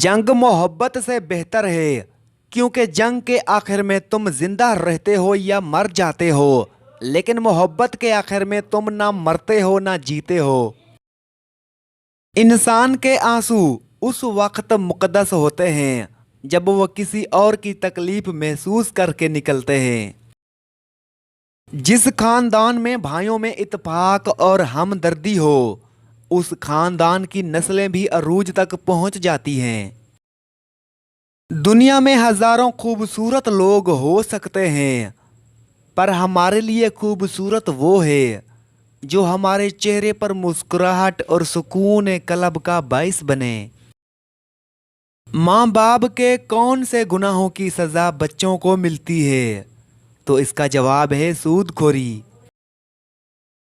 जंग मोहब्बत से बेहतर है, क्योंकि जंग के आखिर में तुम जिंदा रहते हो या मर जाते हो, लेकिन मोहब्बत के आखिर में तुम ना मरते हो ना जीते हो। इंसान के आंसू उस वक्त मुकद्दस होते हैं जब वो किसी और की तकलीफ महसूस करके निकलते हैं। जिस खानदान में भाइयों में इत्तेफाक और हमदर्दी हो, उस खानदान की नस्लें भी अरूज तक पहुंच जाती हैं। दुनिया में हजारों खूबसूरत लोग हो सकते हैं, पर हमारे लिए खूबसूरत वो है जो हमारे चेहरे पर मुस्कुराहट और सुकून कल्ब का बाइस बने। माँ बाप के कौन से गुनाहों की सजा बच्चों को मिलती है? तो इसका जवाब है सूदखोरी।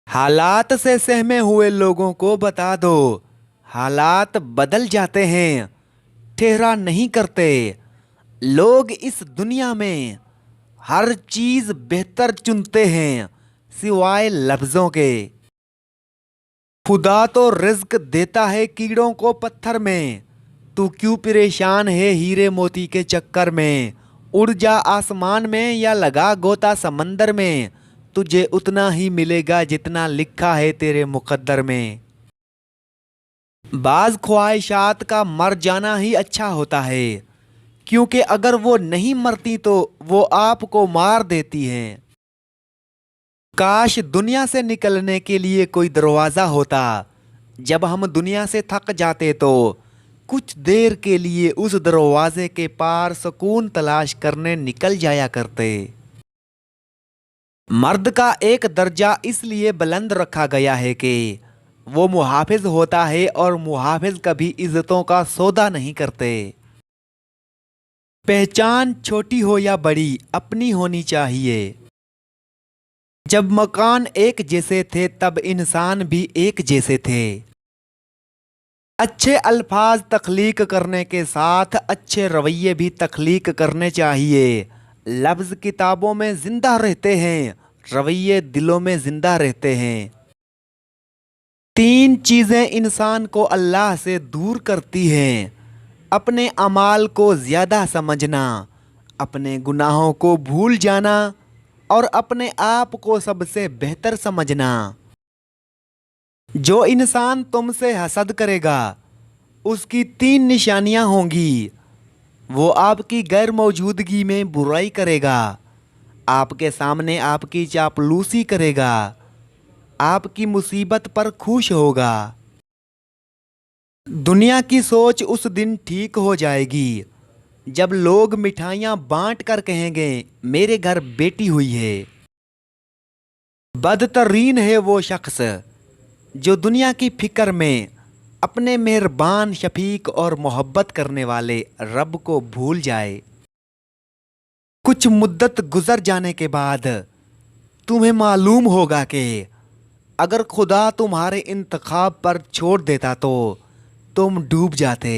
हालात से सहमे हुए लोगों को बता दो, हालात बदल जाते हैं, ठहरा नहीं करते। लोग इस दुनिया में हर चीज बेहतर चुनते हैं सिवाय लफ्जों के। खुदा तो रिज्क देता है कीड़ों को पत्थर में, तू क्यों परेशान है हीरे मोती के चक्कर में। उड़ जा आसमान में या लगा गोता समंदर में, तुझे उतना ही मिलेगा जितना लिखा है तेरे मुकद्दर में। बाज ख्वाहिशात का मर जाना ही अच्छा होता है, क्योंकि अगर वो नहीं मरती तो वो आपको मार देती हैं। काश दुनिया से निकलने के लिए कोई दरवाज़ा होता। जब हम दुनिया से थक जाते तो कुछ देर के लिए उस दरवाजे के पार सुकून तलाश करने निकल जाया करते। मर्द का एक दर्जा इसलिए बुलंद रखा गया है कि वो मुहाफिज होता है, और मुहाफिज कभी इज्जतों का सौदा नहीं करते। पहचान छोटी हो या बड़ी अपनी होनी चाहिए। जब मकान एक जैसे थे तब इंसान भी एक जैसे थे। अच्छे अल्फाज तख्लीक करने के साथ अच्छे रवैये भी तख्लीक करने चाहिए। लफ्ज़ किताबों में जिंदा रहते हैं, रवैये दिलों में जिंदा रहते हैं। तीन चीज़ें इंसान को अल्लाह से दूर करती हैं: अपने अमाल को ज़्यादा समझना, अपने गुनाहों को भूल जाना, और अपने आप को सबसे बेहतर समझना। जो इंसान तुमसे हसद करेगा उसकी तीन निशानियां होंगी। वो आपकी गैर मौजूदगी में बुराई करेगा, आपके सामने आपकी चापलूसी करेगा, आपकी मुसीबत पर खुश होगा। दुनिया की सोच उस दिन ठीक हो जाएगी जब लोग मिठाइयाँ बांट कर कहेंगे मेरे घर बेटी हुई है। बदतरीन है वो शख्स जो दुनिया की फिक्र में अपने मेहरबान शफीक और मोहब्बत करने वाले रब को भूल जाए। कुछ मुद्दत गुजर जाने के बाद तुम्हें मालूम होगा कि अगर खुदा तुम्हारे इंतखाब पर छोड़ देता तो तुम डूब जाते।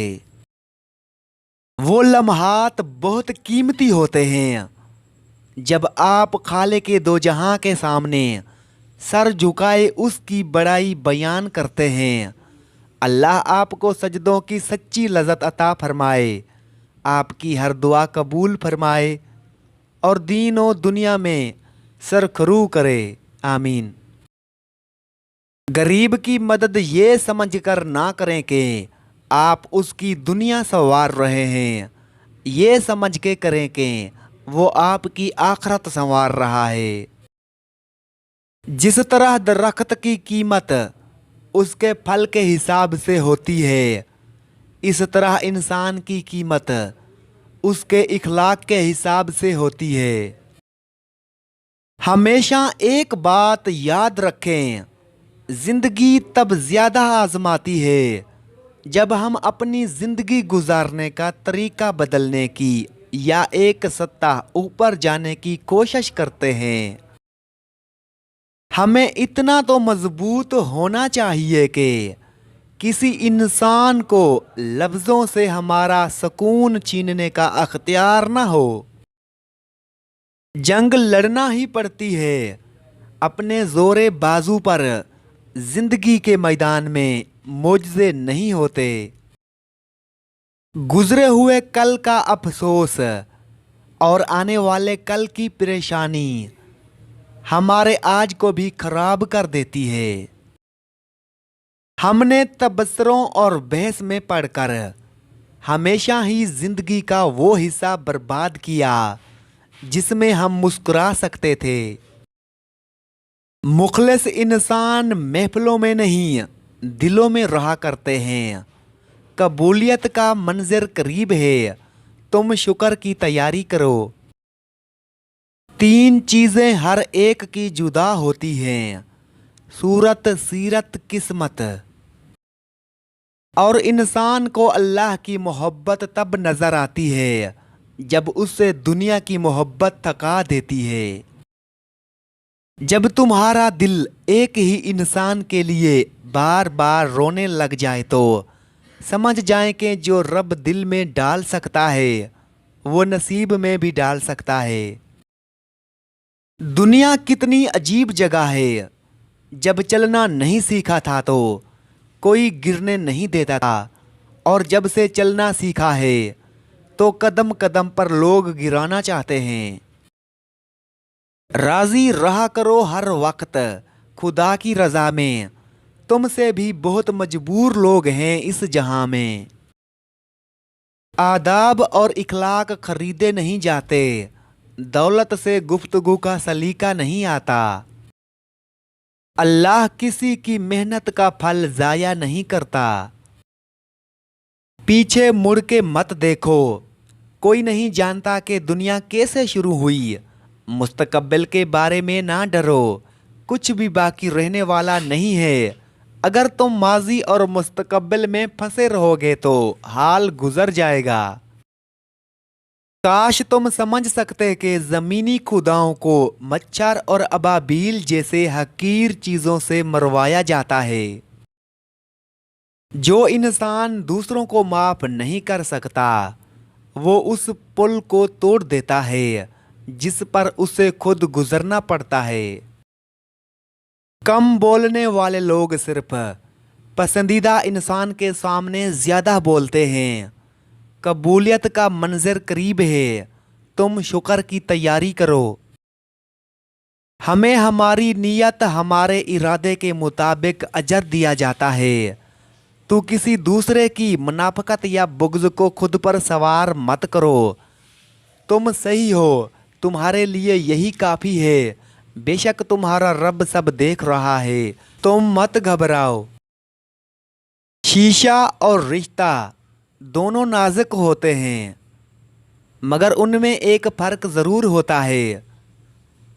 वो लम्हात बहुत कीमती होते हैं जब आप खाले के दो जहां के सामने सर झुकाए उसकी बड़ाई बयान करते हैं। अल्लाह आपको सजदों की सच्ची लज़्ज़त अता फरमाए, आपकी हर दुआ कबूल फरमाए, और दीन और दुनिया में सरखरू करे। आमीन। गरीब की मदद ये समझकर ना करें कि आप उसकी दुनिया संवार रहे हैं, ये समझ के करें कि वो आपकी आखरत संवार रहा है। जिस तरह दरख्त की कीमत उसके फल के हिसाब से होती है, इस तरह इंसान की कीमत उसके इखलाक के हिसाब से होती है। हमेशा एक बात याद रखें, जिंदगी तब ज्यादा आजमाती है जब हम अपनी जिंदगी गुजारने का तरीका बदलने की या एक सत्ता ऊपर जाने की कोशिश करते हैं। हमें इतना तो मजबूत होना चाहिए कि किसी इंसान को लफ्ज़ों से हमारा सुकून छीनने का अख्तियार ना हो। जंग लड़ना ही पड़ती है अपने जोरे बाजू पर, जिंदगी के मैदान में मोजज़े नहीं होते। गुजरे हुए कल का अफसोस और आने वाले कल की परेशानी हमारे आज को भी खराब कर देती है। हमने तबसरों और बहस में पढ़कर हमेशा ही जिंदगी का वो हिस्सा बर्बाद किया जिसमें हम मुस्कुरा सकते थे। मुखलिस इंसान महफिलों में नहीं दिलों में रहा करते हैं। कबूलियत का मंजर करीब है, तुम शुक्र की तैयारी करो। 3 चीज़ें हर एक की जुदा होती हैं, सूरत, सीरत, किस्मत। और इंसान को अल्लाह की मोहब्बत तब नज़र आती है जब उससे दुनिया की मोहब्बत थका देती है। जब तुम्हारा दिल एक ही इंसान के लिए बार बार रोने लग जाए तो समझ जाएं कि जो रब दिल में डाल सकता है वो नसीब में भी डाल सकता है। दुनिया कितनी अजीब जगह है। जब चलना नहीं सीखा था तो कोई गिरने नहीं देता था, और जब से चलना सीखा है तो कदम कदम पर लोग गिराना चाहते हैं। राजी रहा करो हर वक्त खुदा की रज़ा में, तुमसे भी बहुत मजबूर लोग हैं इस जहां में। आदाब और इखलाक खरीदे नहीं जाते, दौलत से गुफ्तगू का सलीका नहीं आता। अल्लाह किसी की मेहनत का फल ज़ाया नहीं करता। पीछे मुड़ के मत देखो, कोई नहीं जानता कि दुनिया कैसे शुरू हुई। मुस्तकबिल के बारे में ना डरो, कुछ भी बाकी रहने वाला नहीं है। अगर तुम माजी और मुस्तकबिल में फंसे रहोगे तो हाल गुजर जाएगा। काश तुम समझ सकते कि ज़मीनी खुदाओं को मच्छर और अबाबील जैसे हकीर चीज़ों से मरवाया जाता है। जो इंसान दूसरों को माफ़ नहीं कर सकता वो उस पुल को तोड़ देता है जिस पर उसे खुद गुजरना पड़ता है। कम बोलने वाले लोग सिर्फ पसंदीदा इंसान के सामने ज़्यादा बोलते हैं। कबूलियत का मंजर करीब है, तुम शुक्र की तैयारी करो। हमें हमारी नीयत हमारे इरादे के मुताबिक अजर दिया जाता है। तू किसी दूसरे की मुनाफकत या बुग़्ज़ को खुद पर सवार मत करो। तुम सही हो, तुम्हारे लिए यही काफ़ी है। बेशक तुम्हारा रब सब देख रहा है, तुम मत घबराओ। शीशा और रिश्ता दोनों नाजुक होते हैं, मगर उनमें एक फ़र्क ज़रूर होता है।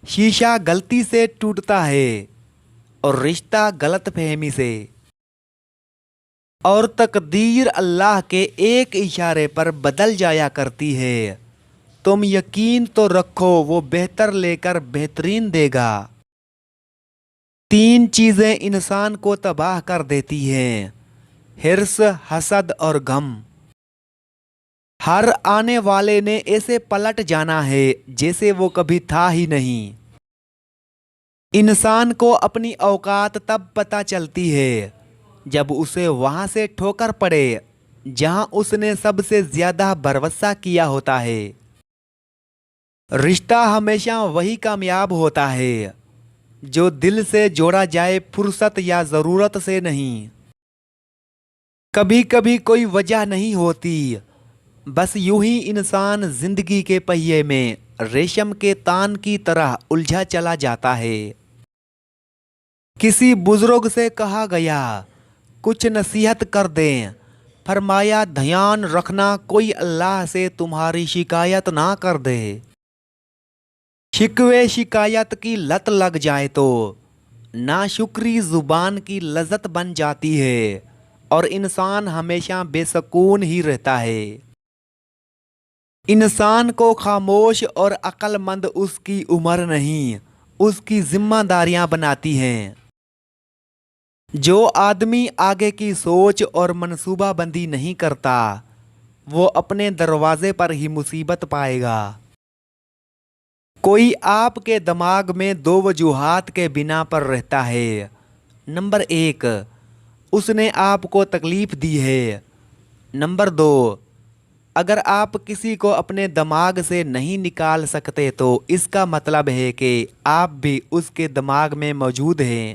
शीशा गलती से टूटता है और रिश्ता गलतफहमी से। और तकदीर अल्लाह के एक इशारे पर बदल जाया करती है। तुम यकीन तो रखो वो बेहतर लेकर बेहतरीन देगा। 3 चीज़ें इंसान को तबाह कर देती हैं, हिर्स, हसद और गम। हर आने वाले ने ऐसे पलट जाना है जैसे वो कभी था ही नहीं। इंसान को अपनी औकात तब पता चलती है जब उसे वहां से ठोकर पड़े जहां उसने सबसे ज्यादा भरोसा किया होता है। रिश्ता हमेशा वही कामयाब होता है जो दिल से जोड़ा जाए, फुर्सत या ज़रूरत से नहीं। कभी कभी कोई वजह नहीं होती, बस यूं ही इंसान जिंदगी के पहिए में रेशम के तान की तरह उलझा चला जाता है। किसी बुजुर्ग से कहा गया, कुछ नसीहत कर दें। फरमाया, ध्यान रखना कोई अल्लाह से तुम्हारी शिकायत ना कर दे। शिकवे शिकायत की लत लग जाए तो नाशुक्री जुबान की लज़्ज़त बन जाती है और इंसान हमेशा बेसकून ही रहता है। इंसान को खामोश और अक्लमंद उसकी उम्र नहीं, उसकी जिम्मेदारियां बनाती हैं। जो आदमी आगे की सोच और मनसूबाबंदी नहीं करता वो अपने दरवाजे पर ही मुसीबत पाएगा। कोई आपके दिमाग में 2 वजूहात के बिना पर रहता है। नंबर 1, उसने आपको तकलीफ दी है। नंबर 2, اگر آپ کسی کو اپنے دماغ سے نہیں نکال سکتے تو اس کا مطلب ہے کہ آپ بھی اس کے دماغ میں موجود ہیں۔